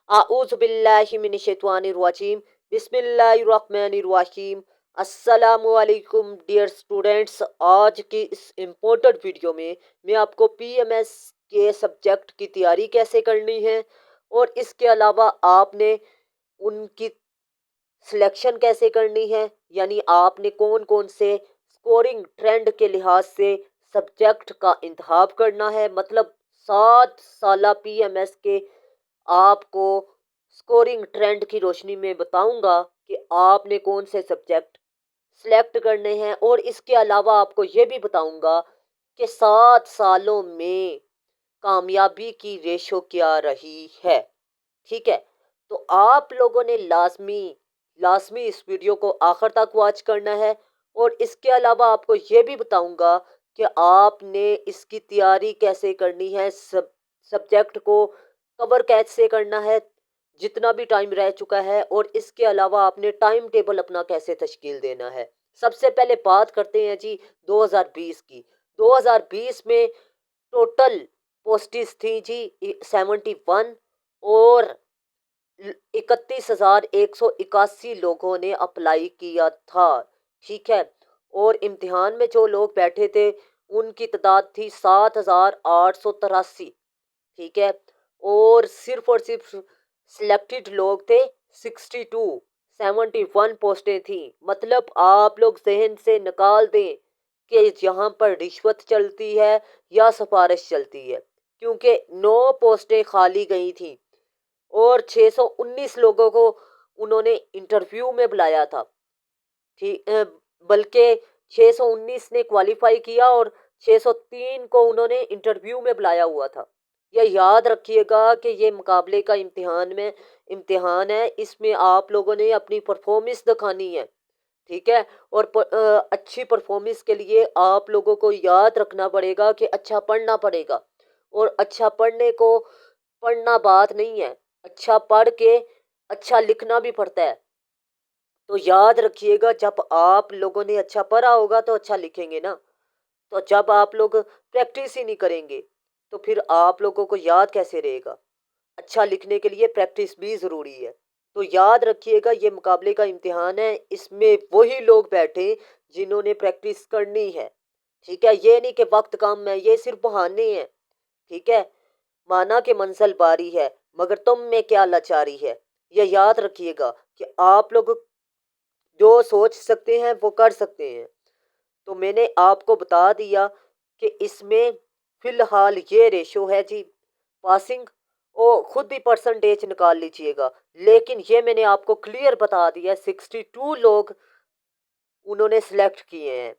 आऊज़ु बिल्लाहि मिनश्शैतानिर्रजीम बिस्मिल्लाहिर्रहमानिर्रहीम। अस्सलामु अलैकुम डियर स्टूडेंट्स। आज की इस इम्पोर्टेंट वीडियो में मैं आपको पीएमएस के सब्जेक्ट की तैयारी कैसे करनी है और इसके अलावा आपने उनकी सिलेक्शन कैसे करनी है, यानी आपने कौन कौन से स्कोरिंग ट्रेंड के लिहाज से सब्जेक्ट का इंतखाब करना है, मतलब 7 साल पीएमएस के आपको स्कोरिंग ट्रेंड की रोशनी में बताऊंगा कि आपने कौन से सब्जेक्ट सिलेक्ट करने हैं। और इसके अलावा आपको ये भी बताऊंगा कि 7 सालों में कामयाबी की रेशो क्या रही है। ठीक है, तो आप लोगों ने लाजमी लाजमी इस वीडियो को आखिर तक वॉच करना है। और इसके अलावा आपको ये भी बताऊंगा कि आपने इसकी तैयारी कैसे करनी है, सब्जेक्ट को कवर कैसे करना है जितना भी टाइम रह चुका है, और इसके अलावा आपने टाइम टेबल अपना कैसे तश्कील देना है। सबसे पहले बात करते हैं जी 2020 की। 2020 में टोटल पोस्टिस थी जी 71, और 31,181 लोगों ने अप्लाई किया था। ठीक है, और इम्तिहान में जो लोग बैठे थे उनकी तादाद थी 7,883। ठीक है, और सिर्फ सिलेक्टेड लोग थे 62। 71 पोस्टें थी। मतलब आप लोग जहन से निकाल दें कि यहाँ पर रिश्वत चलती है या सिफारिश चलती है, क्योंकि 9 पोस्टें खाली गई थी और 619 लोगों को उन्होंने इंटरव्यू में बुलाया था। ठीक, बल्कि 619 ने क्वालिफाई किया और 603 को उन्होंने इंटरव्यू में बुलाया हुआ था। यह याद रखिएगा कि ये मुकाबले का इम्तिहान है, इसमें आप लोगों ने अपनी परफॉर्मेंस दिखानी है। ठीक है, और अच्छी परफॉर्मेंस के लिए आप लोगों को याद रखना पड़ेगा कि अच्छा पढ़ना पड़ेगा। और अच्छा पढ़ना बात नहीं है, अच्छा पढ़ के अच्छा लिखना भी पड़ता है। तो याद रखिएगा, जब आप लोगों ने अच्छा पढ़ा होगा तो अच्छा लिखेंगे ना। तो जब आप लोग प्रैक्टिस ही नहीं करेंगे तो फिर आप लोगों को याद कैसे रहेगा। अच्छा लिखने के लिए प्रैक्टिस भी ज़रूरी है। तो याद रखिएगा, ये मुकाबले का इम्तिहान है, इसमें वही लोग बैठे जिन्होंने प्रैक्टिस करनी है। ठीक है, ये नहीं कि वक्त कम है, ये सिर्फ बहाने हैं। ठीक है, माना कि मंजिल बारी है मगर तुम में क्या लाचारी है। यह याद रखिएगा कि आप लोग जो सोच सकते हैं वो कर सकते हैं। तो मैंने आपको बता दिया कि इसमें फिलहाल ये रेशो है जी पासिंग, और खुद भी परसेंटेज निकाल लीजिएगा। लेकिन ये मैंने आपको क्लियर बता दिया, 62 लोग उन्होंने सिलेक्ट किए हैं।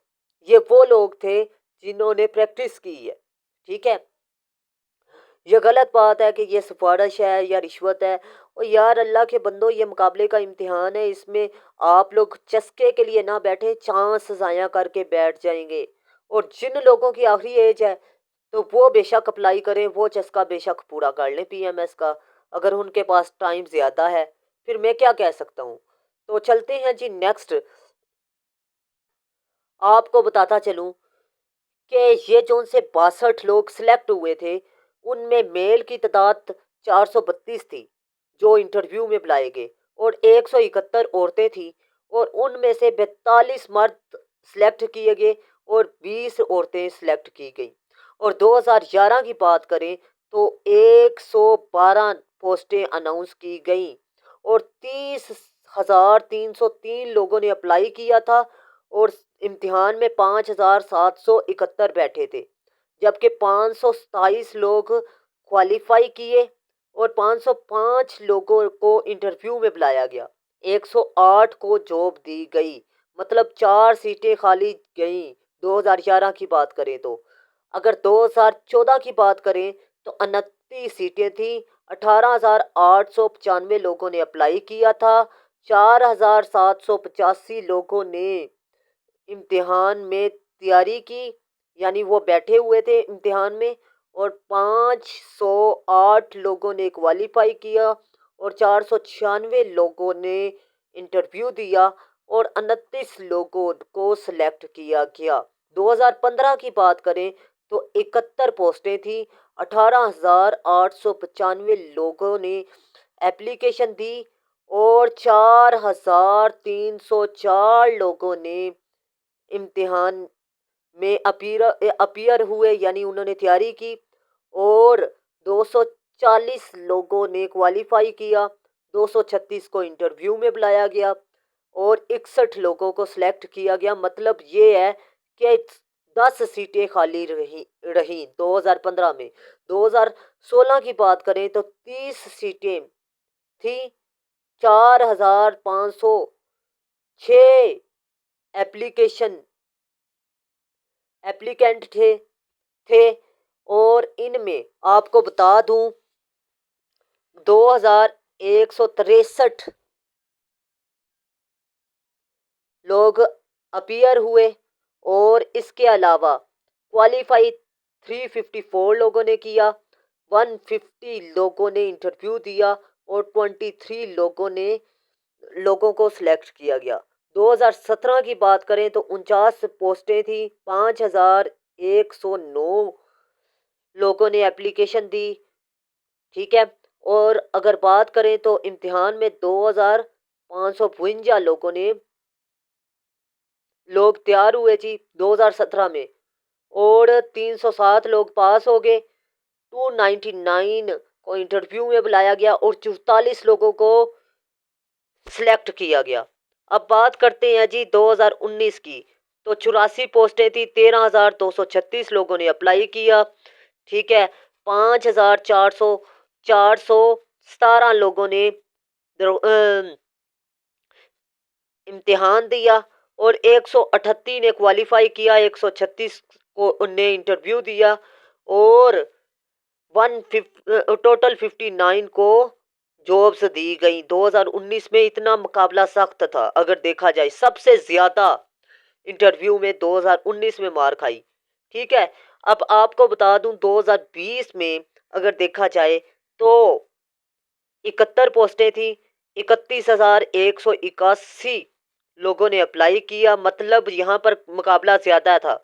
ये वो लोग थे जिन्होंने प्रैक्टिस की है। ठीक है, ये गलत बात है कि ये सिफारिश है या रिश्वत है। और यार अल्लाह के बंदो, ये मुकाबले का इम्तिहान है, इसमें आप लोग चस्के के लिए ना बैठे, चांस ज़ाया करके बैठ जाएंगे। और जिन लोगों की आखिरी एज है तो वो बेशक अप्लाई करें, वो चस्का बेशक पूरा कर लें पीएमएस का, अगर उनके पास टाइम ज़्यादा है। फिर मैं क्या कह सकता हूँ। तो चलते हैं जी नेक्स्ट। आपको बताता चलूँ कि ये जो उनसे 62 लोग सिलेक्ट हुए थे उनमें मेल की तादाद 432 थी जो इंटरव्यू में बुलाए गए, और 171 औरतें थी। और उनमें से 42 मर्द सिलेक्ट किए गए और 20 औरतें सिलेक्ट की गई। और 2011 की बात करें तो 112 पोस्टें अनाउंस की गई और 30,303 लोगों ने अप्लाई किया था। और इम्तिहान में 5,771 बैठे थे, जबकि 527 लोग क्वालिफाई किए और 505 लोगों को इंटरव्यू में बुलाया गया। 108 को जॉब दी गई, मतलब 4 सीटें खाली गईं। 2011 की बात करें तो, अगर 2014 की बात करें तो 29 सीटें थी। 18,895 लोगों ने अप्लाई किया था। 4,785 लोगों ने इम्तिहान में तैयारी की, यानी वो बैठे हुए थे इम्तिहान में। और 508 लोगों ने क्वालिफाई किया और 496 लोगों ने इंटरव्यू दिया और 29 लोगों को सिलेक्ट किया गया। 2015 की बात करें तो 71 पोस्टें थी। 18,895 लोगों ने एप्लीकेशन दी और 4,304 लोगों ने इम्तिहान में अपीयर हुए, यानी उन्होंने तैयारी की। और 240 लोगों ने क्वालिफाई किया, 236 को इंटरव्यू में बुलाया गया और 61 लोगों को सिलेक्ट किया गया। मतलब ये है कि 10 सीटें खाली रही 2015 में। 2016 की बात करें तो 30 सीटें थी, 4,506 एप्लीकेशन एप्लीकेंट थे। और इनमें आपको बता दूं 2,163 लोग अपीयर हुए और इसके अलावा क्वालिफाई 354 लोगों ने किया, 150 लोगों ने इंटरव्यू दिया और 23 लोगों को सिलेक्ट किया गया। 2017 की बात करें तो 49 पोस्टें थी, 5,109 लोगों ने एप्लीकेशन दी। ठीक है। और अगर बात करें तो इम्तिहान में 2,552 लोग तैयार हुए जी 2017 में और 307 लोग पास हो गए। 299 को इंटरव्यू में बुलाया गया और 44 लोगों को सिलेक्ट किया गया। अब बात करते हैं जी 2019 की, तो 84 पोस्टें थी, 13,236 लोगों ने अप्लाई किया। ठीक है। 5,417 लोगों ने इम्तिहान दिया और 138 ने क्वालिफाई किया, 136 को ने इंटरव्यू दिया और टोटल 59 को जॉब्स दी गई। 2019 में इतना मुकाबला सख्त था, अगर देखा जाए सबसे ज्यादा इंटरव्यू में 2019 में मार खाई। ठीक है। अब आपको बता दूं 2020 में अगर देखा जाए तो 71 पोस्टें थी, 31,181 लोगों ने अप्लाई किया, मतलब यहाँ पर मुकाबला ज्यादा था।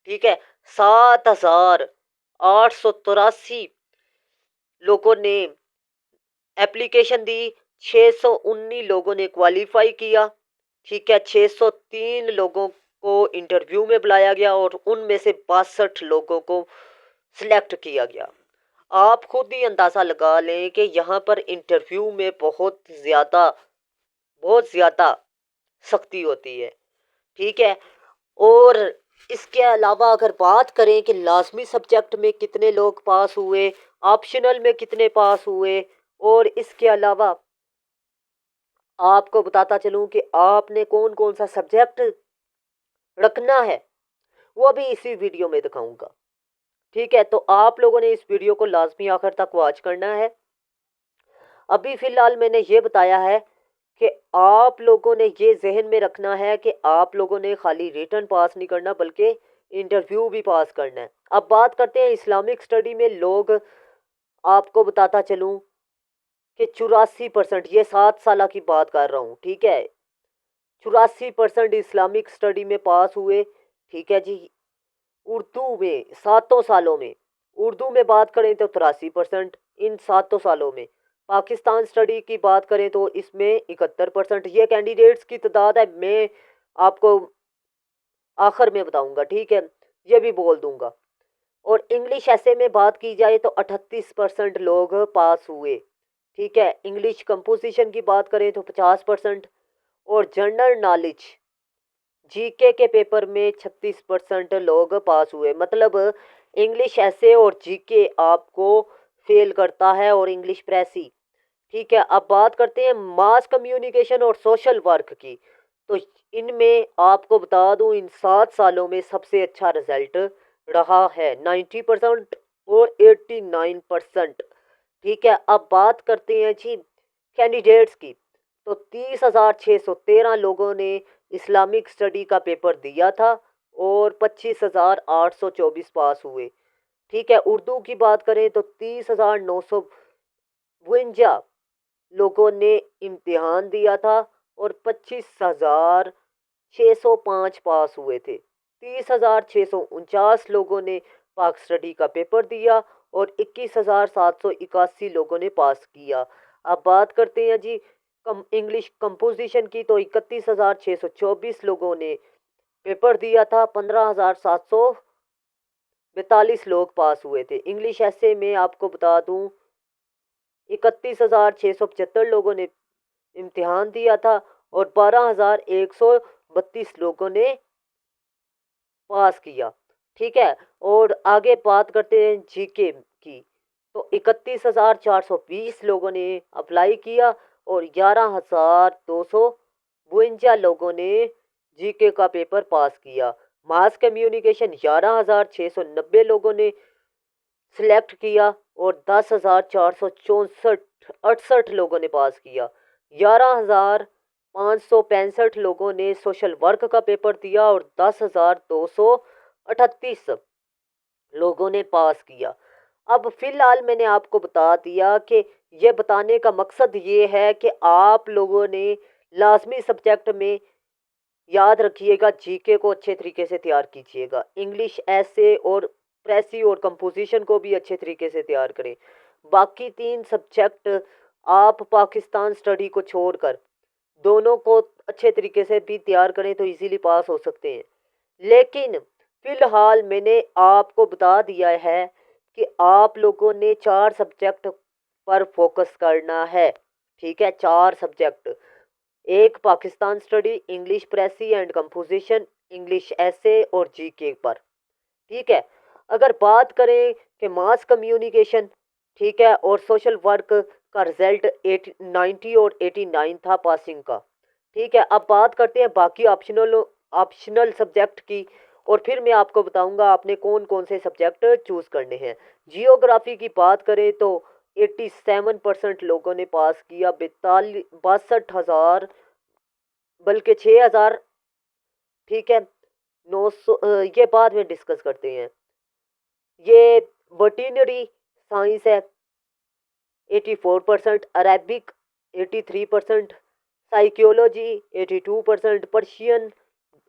ठीक है। 7,883 लोगों ने एप्लीकेशन दी, 619 लोगों ने क्वालिफाई किया। ठीक है। 603 लोगों को इंटरव्यू में बुलाया गया और उनमें से 62 लोगों को सिलेक्ट किया गया। आप खुद ही अंदाजा लगा लें कि यहाँ पर इंटरव्यू में बहुत ज्यादा सख्ती होती है। ठीक है। और इसके अलावा अगर बात करें कि लाजमी सब्जेक्ट में कितने लोग पास हुए, ऑप्शनल में कितने पास हुए, और इसके अलावा आपको बताता चलूं कि आपने कौन कौन सा सब्जेक्ट रखना है, वो भी इसी वीडियो में दिखाऊंगा। ठीक है। तो आप लोगों ने इस वीडियो को लाजमी आखिर तक वॉच करना है। अभी फिलहाल मैंने ये बताया है कि आप लोगों ने ये जहन में रखना है कि आप लोगों ने खाली रिटन पास नहीं करना बल्कि इंटरव्यू भी पास करना है। अब बात करते हैं इस्लामिक स्टडी में लोग, आपको बताता चलूं कि 84%, ये 7 साल की बात कर रहा हूँ। ठीक है। 84% इस्लामिक स्टडी में पास हुए। ठीक है जी। उर्दू में 7 सालों में, उर्दू में बात करें तो 83% इन 7 सालों में। पाकिस्तान स्टडी की बात करें तो इसमें 71%। ये कैंडिडेट्स की तादाद है, मैं आपको आखिर में बताऊंगा। ठीक है। ये भी बोल दूंगा। और इंग्लिश ऐसे में बात की जाए तो 38% लोग पास हुए। ठीक है। इंग्लिश कंपोजिशन की बात करें तो 50%। और जनरल नॉलेज जीके के पेपर में 36% लोग पास हुए। मतलब इंग्लिश ऐसे और जीके आपको फेल करता है और इंग्लिश प्रेसी। ठीक है। अब बात करते हैं मास कम्युनिकेशन और सोशल वर्क की, तो इनमें आपको बता दूं इन 7 सालों में सबसे अच्छा रिजल्ट रहा है 90% और 89%। ठीक है। अब बात करते हैं जी कैंडिडेट्स की, तो 30,613 लोगों ने इस्लामिक स्टडी का पेपर दिया था और 25,824 पास हुए। ठीक है। उर्दू की बात करें तो 30,952 लोगों ने इम्तिहान दिया था और 25,605 पास हुए थे। 30,649 लोगों ने पाक स्टडी का पेपर दिया और 21,781 लोगों ने पास किया। अब बात करते हैं जी इंग्लिश कंपोजिशन की, तो 31,624 लोगों ने पेपर दिया था, 15,742 लोग पास हुए थे। इंग्लिश ऐसे में आपको बता दूं 31,675 लोगों ने इम्तिहान दिया था और 12,132 लोगों ने पास किया। ठीक है, और आगे बात करते हैं जीके की, तो 31,420 लोगों ने अप्लाई किया और 11,252 लोगों ने जीके का पेपर पास किया। मास कम्युनिकेशन 11,690 लोगों ने सिलेक्ट किया और 10,464 लोगों ने पास किया। 11,565 लोगों ने सोशल वर्क का पेपर दिया और 10,238 लोगों ने पास किया। अब फिलहाल मैंने आपको बता दिया कि ये बताने का मकसद ये है कि आप लोगों ने लाजमी सब्जेक्ट में याद रखिएगा, जीके को अच्छे तरीके से तैयार कीजिएगा। इंग्लिश ऐसे और प्रेसी और कंपोजिशन को भी अच्छे तरीके से तैयार करें। बाकी 3 सब्जेक्ट आप पाकिस्तान स्टडी को छोड़कर दोनों को अच्छे तरीके से भी तैयार करें तो इजीली पास हो सकते हैं। लेकिन फिलहाल मैंने आपको बता दिया है कि आप लोगों ने 4 सब्जेक्ट पर फोकस करना है। ठीक है, 4 सब्जेक्ट, एक Pakistan study, English precis and composition, English ऐसे और जीके पर। ठीक है, अगर बात करें कि मास कम्युनिकेशन, ठीक है, और सोशल वर्क का रिजल्ट 90 और 89 था पासिंग का। ठीक है, अब बात करते हैं बाकी ऑप्शनल सब्जेक्ट की, और फिर मैं आपको बताऊंगा आपने कौन कौन से सब्जेक्ट चूज करने हैं। जियोग्राफी की बात करें तो 87% लोगों ने पास किया, 62,000 बल्कि 6,000। ठीक है, 900, ये बाद में डिस्कस करते हैं। ये वर्टिनरी साइंस है 84%, अरेबिक 83%, साइकोलॉजी 82%, पर्शियन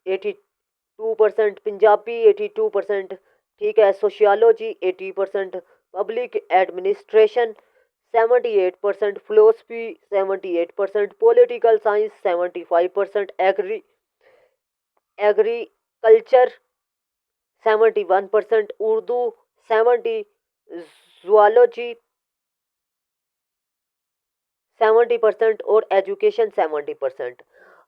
82%, पंजाबी 82%। ठीक है, sociology 80%, public administration 78%, philosophy 78%, political science 75%, agriculture 71%, Urdu 70, zoology 70% और एजुकेशन 70%।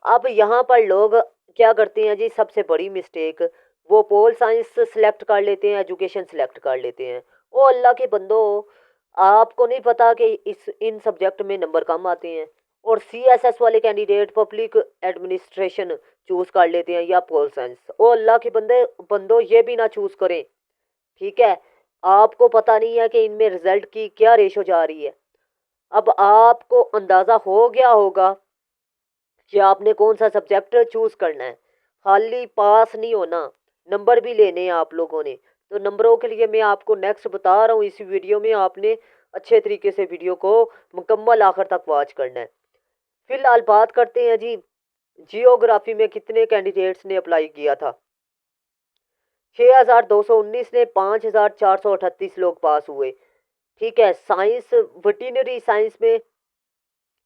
अब यहाँ पर लोग क्या करते हैं जी, सबसे बड़ी मिस्टेक, वो पोल साइंस सेलेक्ट कर लेते हैं, एजुकेशन सेलेक्ट कर लेते हैं। ओ अल्लाह के बंदो, आपको नहीं पता कि इन सब्जेक्ट में नंबर कम आते हैं, और सीएसएस वाले कैंडिडेट पब्लिक एडमिनिस्ट्रेशन चूज कर लेते हैं या पोल साइंस। ओ अल्लाह के बंदो ये भी ना चूज करें। ठीक है, आपको पता नहीं है कि इनमें रिजल्ट की क्या रेशो जा रही है। अब आपको अंदाज़ा हो गया होगा कि आपने कौन सा सब्जेक्ट चूज करना है। खाली पास नहीं होना, नंबर भी लेने हैं आप लोगों ने। तो नंबरों के लिए मैं आपको नेक्स्ट बता रहा हूँ इस वीडियो में, आपने अच्छे तरीके से वीडियो को मुकम्मल आखिर तक वॉच करना है। फिलहाल बात करते हैं जी, जियोग्राफी में कितने कैंडिडेट्स ने अप्लाई किया था। 6,219 ने 5,438 लोग पास हुए। ठीक है, साइंस वेटिनरी साइंस में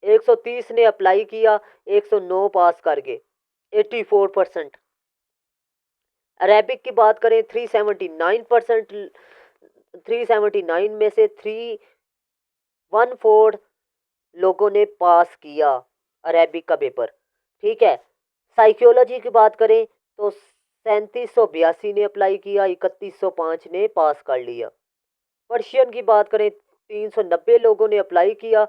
130 ने अप्लाई किया, 109 पास कर गए, 84%। अरेबिक की बात करें 379%, 379 में से 314 लोगों ने पास किया अरेबिक का पेपर। ठीक है, साइकोलॉजी की बात करें तो 3782 ने अप्लाई किया, 3105 ने पास कर लिया। पर्शियन की बात करें 390 लोगों ने अप्लाई किया,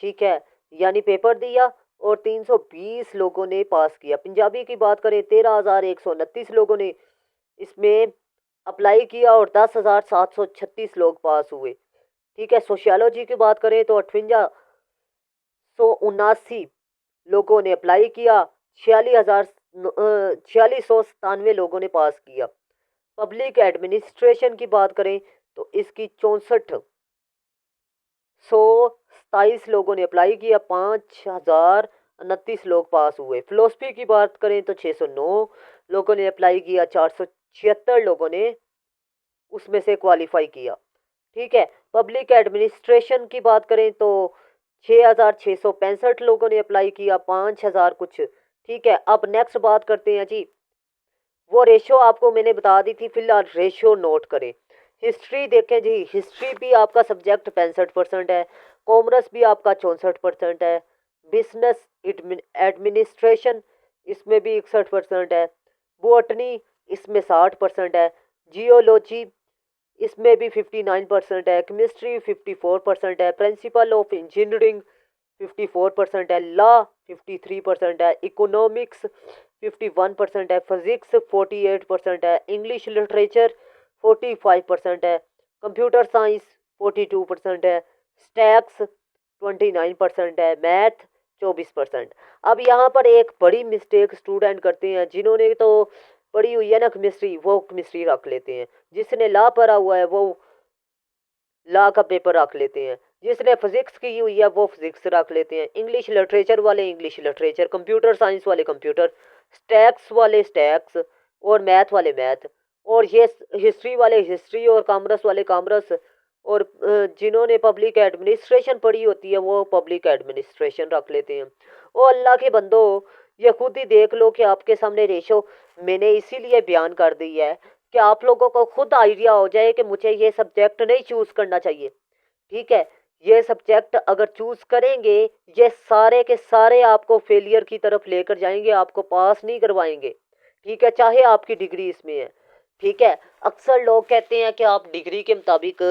ठीक है, यानी पेपर दिया, और 320 लोगों ने पास किया। पंजाबी की बात करें 13,129 लोगों ने इसमें अप्लाई किया और 10,736 लोग पास हुए। ठीक है, सोशियोलॉजी की बात करें तो 58,179 लोगों ने अप्लाई किया, 46,97 लोगों ने पास किया। पब्लिक एडमिनिस्ट्रेशन की बात करें तो इसकी 64,127 लोगों ने अप्लाई किया, 5,029 लोग पास हुए। फिलोसफी की बात करें तो 609 लोगों ने अप्लाई किया, 476 लोगों ने उसमें से क्वालिफाई किया। ठीक है, पब्लिक एडमिनिस्ट्रेशन की बात करें तो 6,665 लोगों ने अप्लाई किया, 5,000 कुछ। ठीक है, अब नेक्स्ट बात करते हैं जी। वो रेशो आपको मैंने बता दी थी, फिलहाल रेशो नोट करें। हिस्ट्री देखें जी, हिस्ट्री भी आपका सब्जेक्ट 65% है, कॉमर्स भी आपका 64% है, बिजनेस एडमिनिस्ट्रेशन इसमें भी 61% है, बोटनी इसमें 60% है, जियोलॉजी इसमें भी 59% है, केमिस्ट्री 54% है, प्रिंसिपल ऑफ इंजीनियरिंग 54% है, लॉ 53% है, इकोनॉमिक्स 51% है, फिजिक्स 48% है, इंग्लिश लिटरेचर 45% है, कंप्यूटर साइंस 42% है, स्टैक्स 29% है, मैथ 24%। अब यहाँ पर एक बड़ी मिस्टेक स्टूडेंट करते हैं, जिन्होंने तो पढ़ी हुई है ना केमिस्ट्री, वो केमिस्ट्री रख लेते हैं, जिसने लॉ पढ़ा हुआ है वो लॉ का पेपर रख लेते हैं, जिसने फिजिक्स की हुई है वो फिजिक्स रख लेते हैं, इंग्लिश लिटरेचर वाले इंग्लिश लिटरेचर, कंप्यूटर साइंस वाले कंप्यूटर, स्टैक्स वाले स्टैक्स, और मैथ वाले मैथ, और ये हिस्ट्री वाले हिस्ट्री, और कॉमर्स वाले कॉमर्स, और जिन्होंने पब्लिक एडमिनिस्ट्रेशन पढ़ी होती है वो पब्लिक एडमिनिस्ट्रेशन रख लेते हैं। ओ अल्लाह के बंदो, ये खुद ही देख लो कि आपके सामने रेशो मैंने इसीलिए बयान कर दी है कि आप लोगों को खुद आइडिया हो जाए कि मुझे ये सब्जेक्ट नहीं चूज करना चाहिए। ठीक है, ये सब्जेक्ट अगर चूज करेंगे, ये सारे के सारे आपको फेलियर की तरफ लेकर जाएंगे, आपको पास नहीं करवाएंगे। ठीक है, चाहे आपकी डिग्री इसमें है। ठीक है, अक्सर लोग कहते हैं कि आप डिग्री के मुताबिक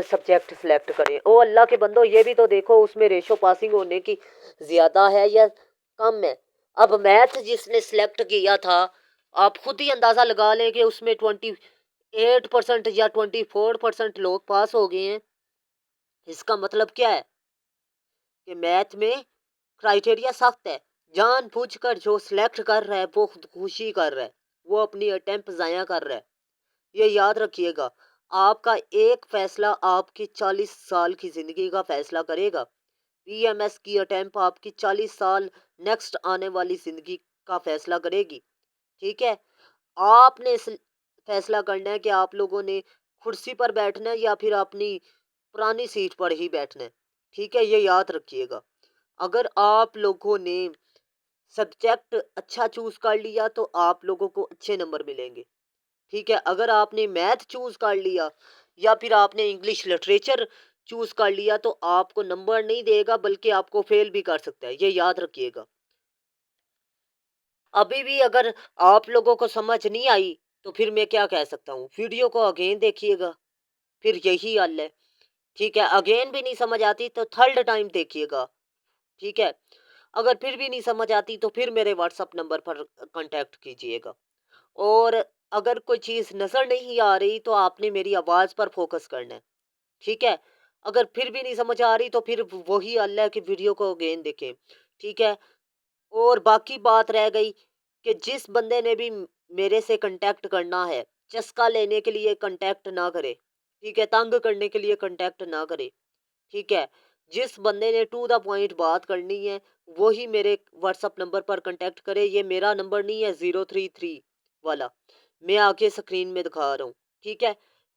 सब्जेक्ट सिलेक्ट करें। ओ अल्लाह के बंदो, ये भी तो देखो उसमें रेशो पासिंग होने की ज़्यादा है या कम है। अब मैथ जिसने सिलेक्ट किया था, आप खुद ही अंदाज़ा लगा लें कि उसमें 28% या 24% लोग पास हो गए हैं। इसका मतलब क्या है कि मैथ में क्राइटेरिया सख्त है। जानबूझकर जो सिलेक्ट कर रहा है वो खुदकुशी कर रहा है, वो अपनी अटेम्प्ट ज़ाया कर रहा है। ये याद रखिएगा, आपका एक फैसला आपकी 40 साल की ज़िंदगी का फैसला करेगा। पीएमएस की अटेम्प्ट आपकी 40 साल नेक्स्ट आने वाली ज़िंदगी का फैसला करेगी। ठीक है, आपने फैसला करना है कि आप लोगों ने कुर्सी पर बैठना है या फिर अपनी पुरानी सीट पर ही बैठना है। ठीक है, ये याद रखिएगा। अगर आप लोगों ने सब्जेक्ट अच्छा चूज कर लिया तो आप लोगों को अच्छे नंबर मिलेंगे। ठीक है, अगर आपने मैथ चूज कर लिया या फिर आपने इंग्लिश लिटरेचर चूज कर लिया तो आपको नंबर नहीं देगा, बल्कि आपको फेल भी कर सकता है। ये याद रखिएगा। अभी भी अगर आप लोगों को समझ नहीं आई तो फिर मैं क्या कह सकता हूँ, वीडियो को अगेन देखिएगा, फिर यही हल है। ठीक है, अगेन भी नहीं समझ आती तो थर्ड टाइम देखिएगा। ठीक है, अगर फिर भी नहीं समझ आती तो फिर मेरे व्हाट्सअप नंबर पर कांटेक्ट कीजिएगा। और अगर कोई चीज़ नज़र नहीं आ रही तो आपने मेरी आवाज़ पर फोकस करना है। ठीक है, अगर फिर भी नहीं समझ आ रही तो फिर वही हल है कि वीडियो को अगेन देखें। ठीक है, और बाकी बात रह गई कि जिस बंदे ने भी मेरे से कांटेक्ट करना है, चस्का लेने के लिए कांटेक्ट ना करे। ठीक है, तंग करने के लिए कांटेक्ट ना करे। ठीक है, जिस बंदे ने टू द पॉइंट बात करनी है वही मेरे व्हाट्सअप नंबर पर कांटेक्ट करे। ये मेरा नंबर नहीं है 033 वाला, मैं आगे स्क्रीन में दिखा रहा हूँ। ठीक है,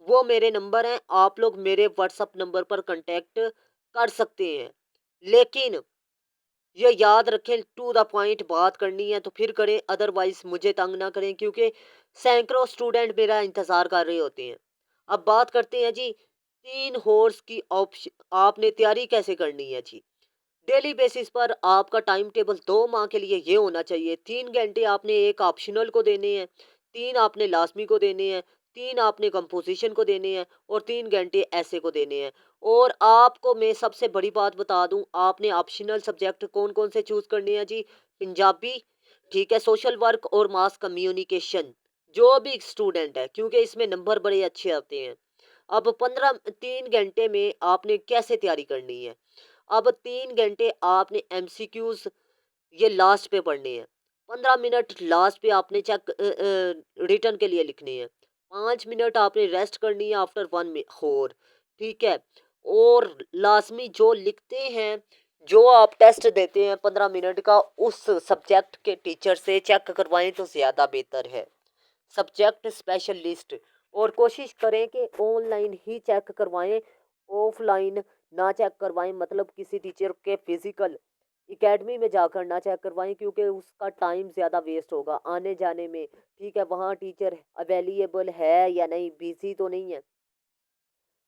वो मेरे नंबर हैं, आप लोग मेरे व्हाट्सअप नंबर पर कांटेक्ट कर सकते हैं। लेकिन ये याद रखें, टू द पॉइंट बात करनी है तो फिर करें, अदरवाइज मुझे तंग ना करें, क्योंकि सैकड़ों स्टूडेंट मेरा इंतज़ार कर रहे होते हैं। अब बात करते हैं जी 3 हॉर्स की ऑप्शन, आपने तैयारी कैसे करनी है जी। डेली बेसिस पर आपका टाइम टेबल 2 माह के लिए ये होना चाहिए। 3 घंटे आपने एक ऑप्शनल को देने हैं, 3 आपने लाजमी को देने हैं, 3 आपने कंपोजिशन को देने हैं, और 3 घंटे ऐसे को देने हैं। और आपको मैं सबसे बड़ी बात बता दूं, आपने ऑप्शनल सब्जेक्ट कौन कौन से चूज करने हैं जी। पंजाबी, ठीक है, सोशल वर्क और मास कम्युनिकेशन, जो भी स्टूडेंट है, क्योंकि इसमें नंबर बड़े अच्छे आते हैं। अब 3 घंटे में आपने कैसे तैयारी करनी है। अब 3 घंटे आपने एमसीक्यूज ये लास्ट पे पढ़ने हैं, 15 मिनट लास्ट पे आपने चेक रिटर्न के लिए लिखने हैं, 5 मिनट आपने रेस्ट करनी है आफ्टर 1 होर। ठीक है, और लाजमी जो लिखते हैं, जो आप टेस्ट देते हैं 15 मिनट का, उस सब्जेक्ट के टीचर से चेक करवाएं तो ज़्यादा बेहतर है, सब्जेक्ट स्पेशलिस्ट। और कोशिश करें कि ऑनलाइन ही चेक करवाएं, ऑफलाइन ना चेक करवाएं, मतलब किसी टीचर के फिजिकल एकेडमी में जाकर ना चेक करवाएं, क्योंकि उसका टाइम ज़्यादा वेस्ट होगा आने जाने में। ठीक है, वहाँ टीचर अवेलेबल है या नहीं, बिजी तो नहीं है।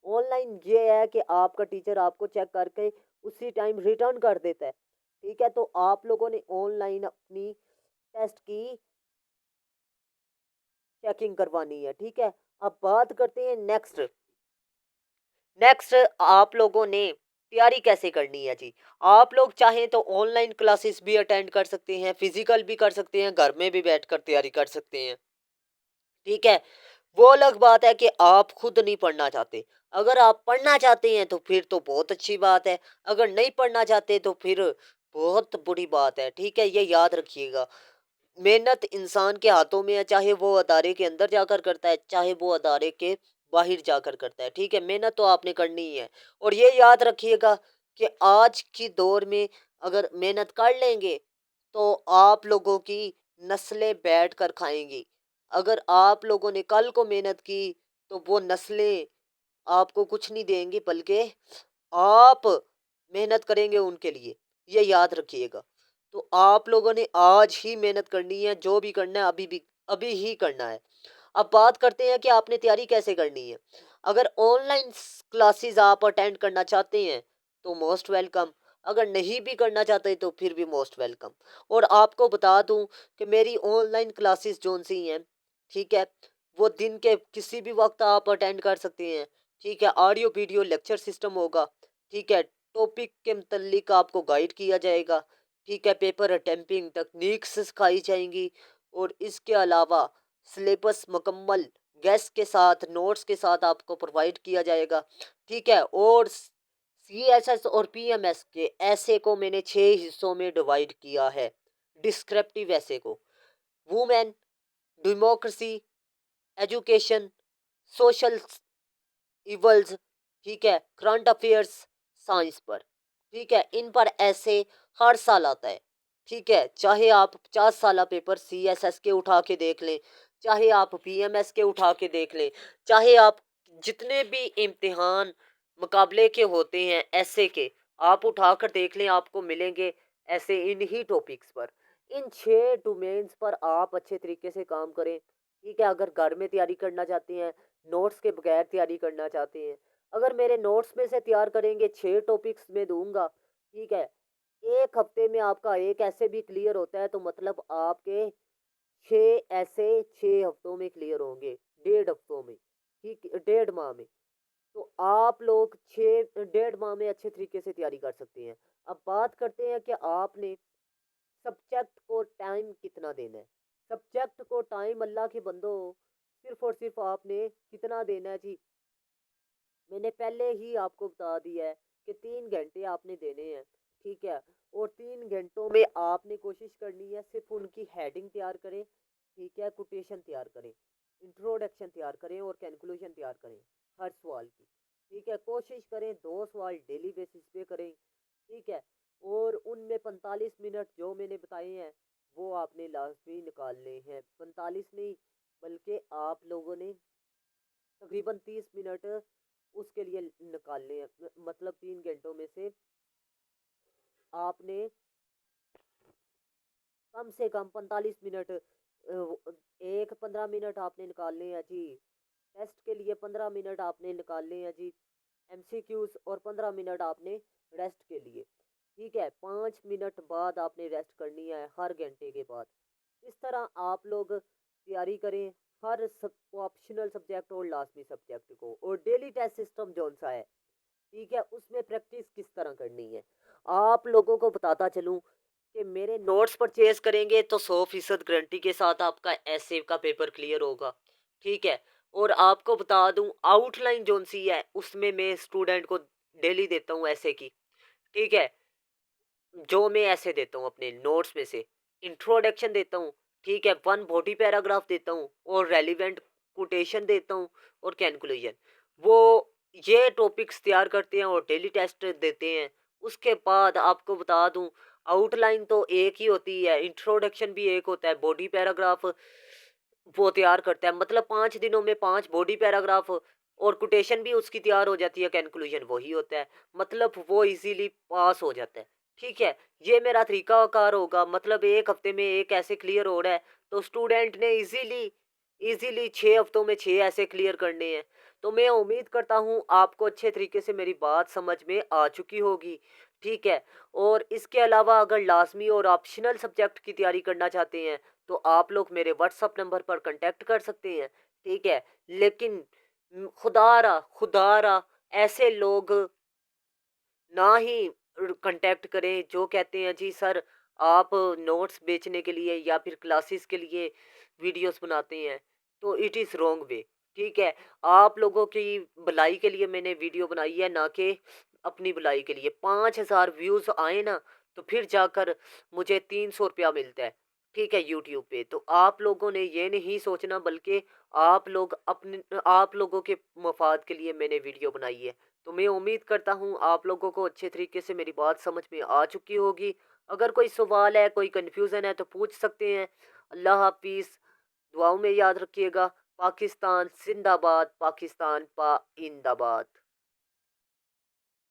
ऑनलाइन ये है कि आपका टीचर आपको चेक करके उसी टाइम रिटर्न कर देता है। ठीक है, तो आप लोगों ने ऑनलाइन अपनी टेस्ट की चेकिंग करवानी है। ठीक है, अब बात करते हैं नेक्स्ट। नेक्स्ट आप लोगों ने तैयारी कैसे करनी है जी। आप लोग चाहें तो ऑनलाइन क्लासेस भी अटेंड कर सकते हैं, फिजिकल भी कर सकते हैं, घर में भी बैठकर तैयारी कर सकते हैं। ठीक है, वो अलग बात है कि आप खुद नहीं पढ़ना चाहते। अगर आप पढ़ना चाहते हैं तो फिर तो बहुत अच्छी बात है, अगर नहीं पढ़ना चाहते तो फिर बहुत बुरी बात है। ठीक है, ये याद रखिएगा। मेहनत इंसान के हाथों में है, चाहे वो अदारे के अंदर जाकर करता है, चाहे वो अदारे के बाहर जाकर करता है। ठीक है, मेहनत तो आपने करनी ही है। और ये याद रखिएगा कि आज की दौर में अगर मेहनत कर लेंगे तो आप लोगों की नस्लें बैठ कर खाएंगी। अगर आप लोगों ने कल को मेहनत की तो वो नस्लें आपको कुछ नहीं देंगी, बल्कि आप मेहनत करेंगे उनके लिए। ये याद रखिएगा। तो आप लोगों ने आज ही मेहनत करनी है, जो भी करना है अभी ही करना है। अब बात करते हैं कि आपने तैयारी कैसे करनी है। अगर ऑनलाइन क्लासेस आप अटेंड करना चाहते हैं तो मोस्ट वेलकम, अगर नहीं भी करना चाहते तो फिर भी मोस्ट वेलकम। और आपको बता दूं कि मेरी ऑनलाइन क्लासेस जोन सी हैं, ठीक है, वो दिन के किसी भी वक्त आप अटेंड कर सकते हैं। ठीक है, ऑडियो वीडियो लेक्चर सिस्टम होगा। ठीक है, टॉपिक के मुतल्लिक आपको गाइड किया जाएगा। ठीक है, पेपर अटेम्पिंग टेक्निक्स सिखाई जाएंगी। और इसके अलावा सिलेबस मुकम्मल गेस्ट के साथ नोट्स के साथ आपको प्रोवाइड किया जाएगा। ठीक है, और CSS और PMS के ऐसे को मैंने 6 हिस्सों में डिवाइड किया है। डिस्क्रिप्टिव ऐसे को women, democracy, education, social evils, ठीक है, करंट अफेयर्स, साइंस पर। ठीक है, इन पर ऐसे हर साल आता है। ठीक है, चाहे आप 50 साल पेपर CSS के उठा के देख लें, चाहे आप PMS के उठा के देख लें, चाहे आप जितने भी इम्तिहान मुकाबले के होते हैं ऐसे के आप उठाकर देख लें, आपको मिलेंगे ऐसे इन्हीं टॉपिक्स पर। इन 6 डोमेन्स पर आप अच्छे तरीके से काम करें। ठीक है, अगर घर में तैयारी करना चाहते हैं, नोट्स के बगैर तैयारी करना चाहते हैं, अगर मेरे नोट्स में से तैयार करेंगे, 6 टॉपिक्स में दूंगा। ठीक है, एक हफ्ते में आपका एक ऐसे भी क्लियर होता है, तो मतलब आपके 6 हफ्तों में क्लियर होंगे, 1.5 हफ्तों में। ठीक, 1.5 माह में। तो आप लोग 1.5 माह में अच्छे तरीके से तैयारी कर सकते हैं। अब बात करते हैं कि आपने सब्जेक्ट को टाइम कितना देना है। सब्जेक्ट को टाइम, अल्लाह के बंदो, सिर्फ और सिर्फ आपने कितना देना है जी। मैंने पहले ही आपको बता दिया है कि 3 घंटे आपने देने हैं। ठीक है, और 3 घंटों में आपने कोशिश करनी है सिर्फ उनकी हेडिंग तैयार करें। ठीक है, कोटेशन तैयार करें, इंट्रोडक्शन तैयार करें और कंक्लूजन तैयार करें हर सवाल की। ठीक है, कोशिश करें 2 सवाल डेली बेसिस पे करें। ठीक है, और उनमें 45 मिनट जो मैंने बताए हैं वो आपने लाजमी निकालने हैं। 45 नहीं, बल्कि आप लोगों ने तकरीबन 30 मिनट उसके लिए निकालने हैं। मतलब 3 घंटों में से आपने कम से कम 45 मिनट, एक 15 मिनट आपने निकालने हैं जी टेस्ट के लिए, 15 मिनट आपने निकालने हैं जी MCQs, और 15 मिनट आपने रेस्ट के लिए। ठीक है, 5 मिनट बाद आपने रेस्ट करनी है हर घंटे के बाद। इस तरह आप लोग तैयारी करें हर सब ऑप्शनल सब्जेक्ट और लाजमी सब्जेक्ट को। और डेली टेस्ट सिस्टम जौन सा है, ठीक है, उसमें प्रैक्टिस किस तरह करनी है आप लोगों को बताता चलूं कि मेरे नोट्स परचेज करेंगे तो 100% गारंटी के साथ आपका ऐसे का पेपर क्लियर होगा। ठीक है, और आपको बता दूं आउटलाइन जोन सी है उसमें मैं स्टूडेंट को डेली देता हूं ऐसे की। ठीक है, जो मैं ऐसे देता हूँ अपने नोट्स में से, इंट्रोडक्शन देता हूँ। ठीक है, 1 बॉडी पैराग्राफ देता हूँ और रेलिवेंट कोटेशन देता हूँ और कंक्लूजन। वो ये टॉपिक्स तैयार करते हैं और डेली टेस्ट देते हैं। उसके बाद आपको बता दूं आउटलाइन तो एक ही होती है, इंट्रोडक्शन भी एक होता है, बॉडी पैराग्राफ वो तैयार करता है। मतलब 5 दिनों में 5 बॉडी पैराग्राफ और कोटेशन भी उसकी तैयार हो जाती है, कंक्लूजन वही होता है, मतलब वो इजीली पास हो जाता है। ठीक है, ये मेरा तरीकाकार होगा, मतलब एक हफ्ते में एक ऐसे क्लियर हो रहा है तो स्टूडेंट ने इजीली इजीली 6 हफ्तों में 6 ऐसे क्लियर करने हैं। तो मैं उम्मीद करता हूँ आपको अच्छे तरीके से मेरी बात समझ में आ चुकी होगी। ठीक है, और इसके अलावा अगर लाजमी और ऑप्शनल सब्जेक्ट की तैयारी करना चाहते हैं तो आप लोग मेरे व्हाट्सअप नंबर पर कांटेक्ट कर सकते हैं। ठीक है, लेकिन खुदारा खुदारा ऐसे लोग ना ही कांटेक्ट करें जो कहते हैं जी सर आप नोट्स बेचने के लिए या फिर क्लासेस के लिए वीडियोस बनाते हैं, तो इट इज़ रॉन्ग वे। ठीक है, आप लोगों की भलाई के लिए मैंने वीडियो बनाई है, ना कि अपनी भलाई के लिए। 5,000 व्यूज़ आए ना तो फिर जाकर मुझे 300 रुपया मिलता है। ठीक है, यूट्यूब पे। तो आप लोगों ने ये नहीं सोचना, बल्कि आप लोगों के मफाद के लिए मैंने वीडियो बनाई है। तो मैं उम्मीद करता हूँ आप लोगों को अच्छे तरीके से मेरी बात समझ में आ चुकी होगी। अगर कोई सवाल है, कोई कन्फ्यूज़न है तो पूछ सकते हैं। अल्लाह हाफिज़। दुआओं में याद रखिएगा। पाकिस्तान जिंदाबाद, पाकिस्तान पाइंदाबाद।